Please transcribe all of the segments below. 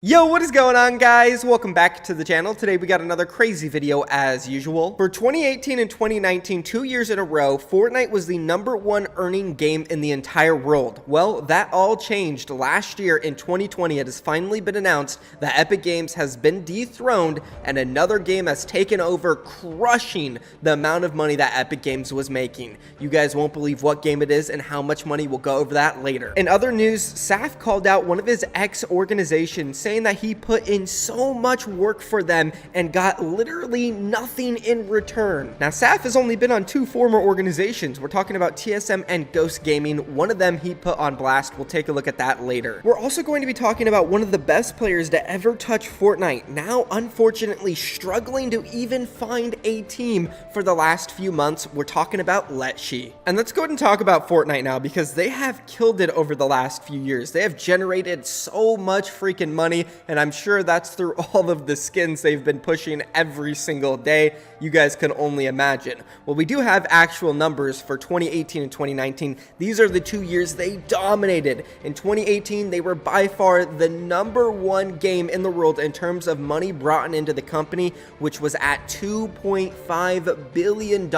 Yo, what is going on, guys? Welcome back to the channel. Today we got another crazy video as usual. For 2018 and 2019, 2 years in a row, Fortnite was the #1 earning game in the entire world. Well, that all changed last year in 2020. It has finally been announced that Epic Games has been dethroned and another game has taken over, crushing the amount of money that Epic Games was making. You guys won't believe what game it is and how much money. We'll go over that later. In other news, Saf called out one of his ex-organizations, saying that he put in so much work for them and got literally nothing in return. Now, Saf has only been on 2 former organizations. We're talking about TSM and Ghost Gaming. One of them he put on blast. We'll take a look at that later. We're also going to be talking about one of the best players to ever touch Fortnite, now unfortunately struggling to even find a team for the last few months. We're talking about Letshe. And let's go ahead and talk about Fortnite now, because they have killed it over the last few years. They have generated so much freaking money, and I'm sure that's through all of the skins they've been pushing every single day. You guys can only imagine. Well, we do have actual numbers for 2018 and 2019. These are the 2 years they dominated. In 2018, they were by far the #1 game in the world in terms of money brought into the company, which was at $2.5 billion.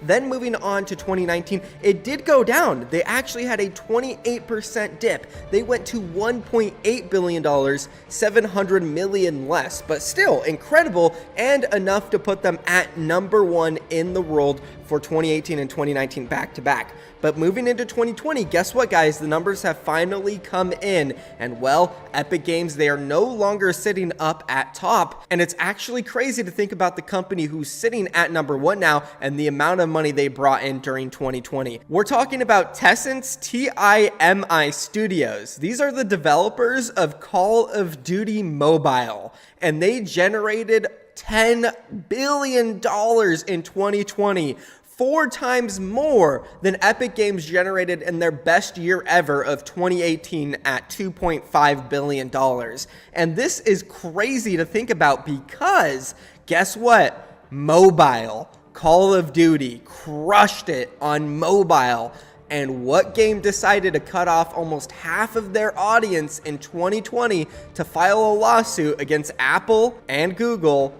Then moving on to 2019, it did go down. They actually had a 28% dip. They went to $1.8 billion, 700 million less, but still incredible and enough to put them at #1 in the world for 2018 and 2019 back to back. But moving into 2020, guess what, guys? The numbers have finally come in, and well, Epic Games, they are no longer sitting up at top, and it's actually crazy to think about the company who's sitting at #1 now and the amount of money they brought in during 2020. We're talking about TSM Studios. These are the developers of Call of Duty Mobile, and they generated $10 billion in 2020. 4 times more than Epic Games generated in their best year ever of 2018 at $2.5 billion. And this is crazy to think about, because guess what? Mobile. Call of Duty crushed it on mobile. And what game decided to cut off almost half of their audience in 2020 to file a lawsuit against Apple and Google?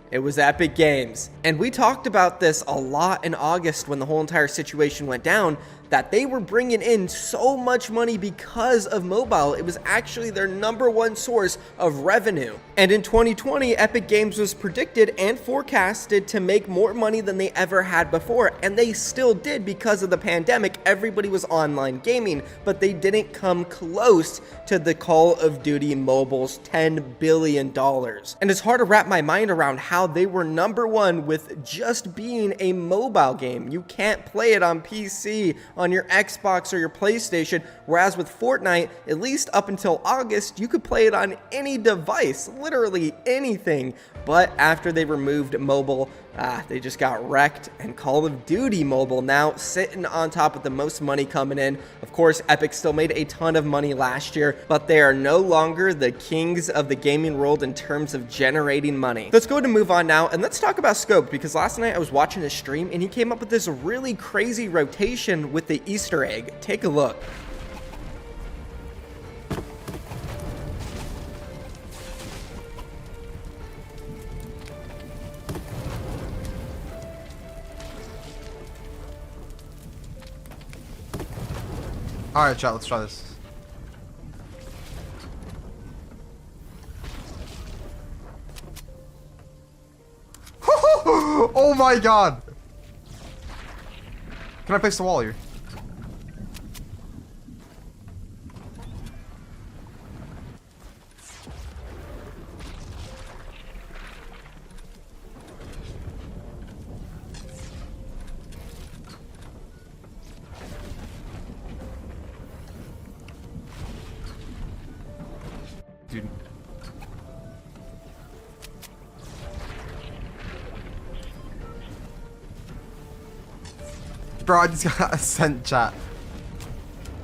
It was Epic Games. And we talked about this a lot in August when the whole entire situation went down, that they were bringing in so much money because of mobile. It was actually their #1 source of revenue. And in 2020, Epic Games was predicted and forecasted to make more money than they ever had before. And they still did because of the pandemic. Everybody was online gaming, but they didn't come close to the Call of Duty Mobile's $10 billion. And it's hard to wrap my mind around how they were #1 with just being a mobile game. You can't play it on PC, on your Xbox or your PlayStation, whereas with Fortnite, at least up until August, you could play it on any device, literally anything. But after they removed mobile, they just got wrecked, and Call of Duty Mobile now sitting on top with the most money coming in. Of course, Epic still made a ton of money last year, but they are no longer the kings of the gaming world in terms of generating money. Let's go ahead and move on now, and let's talk about Scope, because last night I was watching his stream and he came up with this really crazy rotation with the Easter egg. Take a look. Alright, chat, let's try this. Oh my god! Can I place the wall here? Dude. Bro, I just got a sent chat.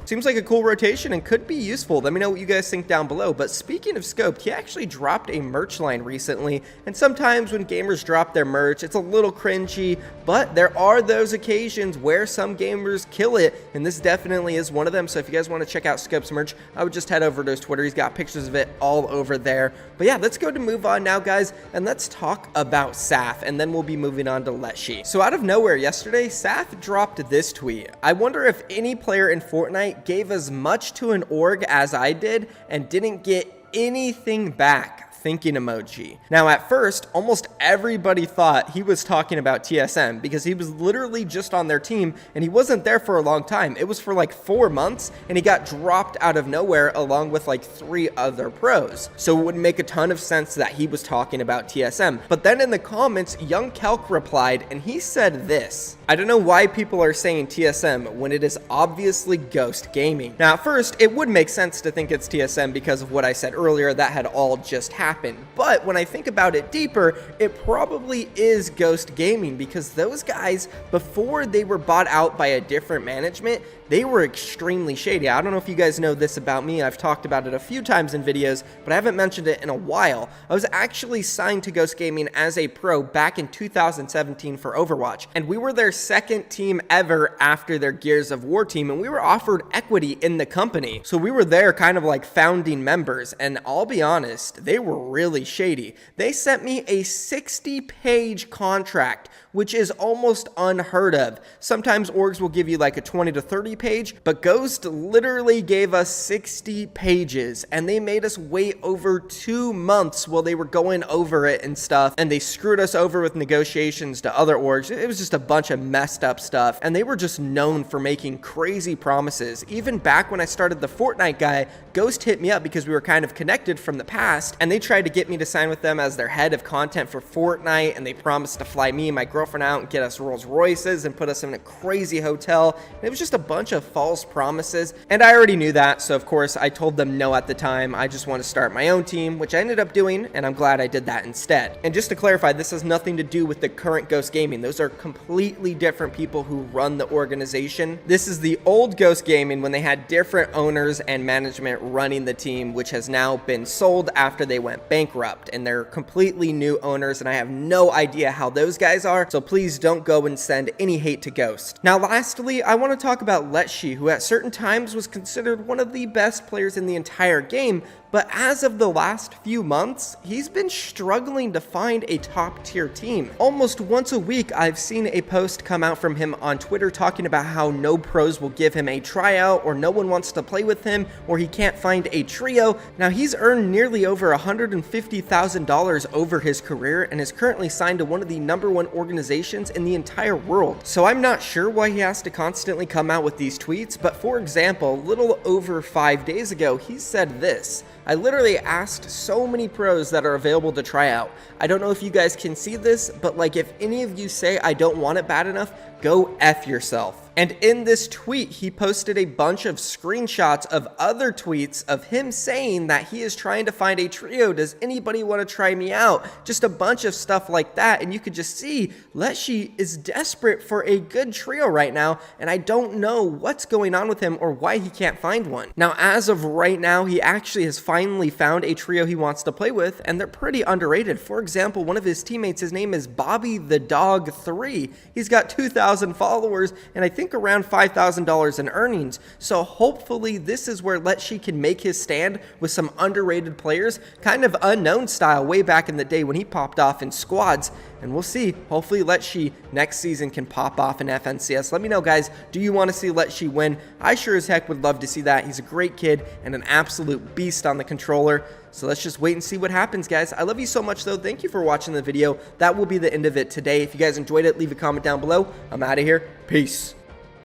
Seems like a cool rotation and could be useful. Let me know what you guys think down below. But speaking of Scoped, he actually dropped a merch line recently, and sometimes when gamers drop their merch, it's a little cringy, but there are those occasions where some gamers kill it, and this definitely is one of them. So if you guys want to check out Scope's merch, I would just head over to his Twitter. He's got pictures of it all over there. But yeah, let's go to move on now, guys, and let's talk about Saf, and then we'll be moving on to Letshe. So out of nowhere yesterday, Saf dropped this tweet. I wonder if any player in Fortnite gave as much to an org as I did and didn't get anything back. Thinking emoji. Now at first, almost everybody thought he was talking about TSM because he was literally just on their team and he wasn't there for a long time. It was for like 4 months and he got dropped out of nowhere along with like 3 other pros. So it would make a ton of sense that he was talking about TSM. But then in the comments, Young Kelk replied and he said this: I don't know why people are saying TSM when it is obviously Ghost Gaming. Now at first, it would make sense to think it's TSM because of what I said earlier, that had all just happened. But when I think about it deeper, it probably is Ghost Gaming because those guys, before they were bought out by a different management, they were extremely shady. I don't know if you guys know this about me. I've talked about it a few times in videos, but I haven't mentioned it in a while. I was actually signed to Ghost Gaming as a pro back in 2017 for Overwatch, and we were their second team ever after their Gears of War team, and we were offered equity in the company. So we were there kind of like founding members, and I'll be honest, they were really shady. They sent me a 60-page contract, which is almost unheard of. Sometimes orgs will give you like a 20 to 30 page, but Ghost literally gave us 60 pages and they made us wait over 2 months while they were going over it and stuff, and they screwed us over with negotiations to other orgs. It was just a bunch of messed up stuff, and they were just known for making crazy promises. Even back when I started the Fortnite guy, Ghost hit me up because we were kind of connected from the past, and they tried to get me to sign with them as their head of content for Fortnite, and they promised to fly me and my girlfriend out and get us Rolls Royces and put us in a crazy hotel. And it was just a bunch of false promises, and I already knew that, so of course I told them no at the time. I just want to start my own team, which I ended up doing, and I'm glad I did that instead. And just to clarify, this has nothing to do with the current Ghost Gaming. Those are completely different people who run the organization. This is the old Ghost Gaming when they had different owners and management running the team, which has now been sold after they went bankrupt, and they're completely new owners, and I have no idea how those guys are, so please don't go and send any hate to Ghost. Now lastly, I want to talk about Letshe, who at certain times was considered one of the best players in the entire game, but as of the last few months, he's been struggling to find a top tier team. Almost once a week, I've seen a post come out from him on Twitter talking about how no pros will give him a tryout, or no one wants to play with him, or he can't find a trio. Now he's earned nearly over $150,000 over his career and is currently signed to one of the #1 organizations in the entire world. So I'm not sure why he has to constantly come out with these tweets, but for example, a little over 5 days ago, he said this: I literally asked so many pros that are available to try out. I don't know if you guys can see this, but like if any of you say I don't want it bad enough, go F yourself. And in this tweet, he posted a bunch of screenshots of other tweets of him saying that he is trying to find a trio. Does anybody want to try me out? Just a bunch of stuff like that. And you could just see Letshe is desperate for a good trio right now. And I don't know what's going on with him or why he can't find one. Now, as of right now, he actually has finally found a trio he wants to play with, and they're pretty underrated. For example, one of his teammates, his name is Bobby the Dog 3. He's got 2,000 followers, and I think around $5,000 in earnings. So hopefully this is where Letshe can make his stand with some underrated players, kind of unknown style way back in the day when he popped off in squads. And we'll see. Hopefully Letshe next season can pop off in FNCS. Let me know, guys. Do you want to see Letshe win? I sure as heck would love to see that. He's a great kid and an absolute beast on the controller. So let's just wait and see what happens, guys. I love you so much, though. Thank you for watching the video. That will be the end of it today. If you guys enjoyed it, leave a comment down below. I'm out of here. Peace.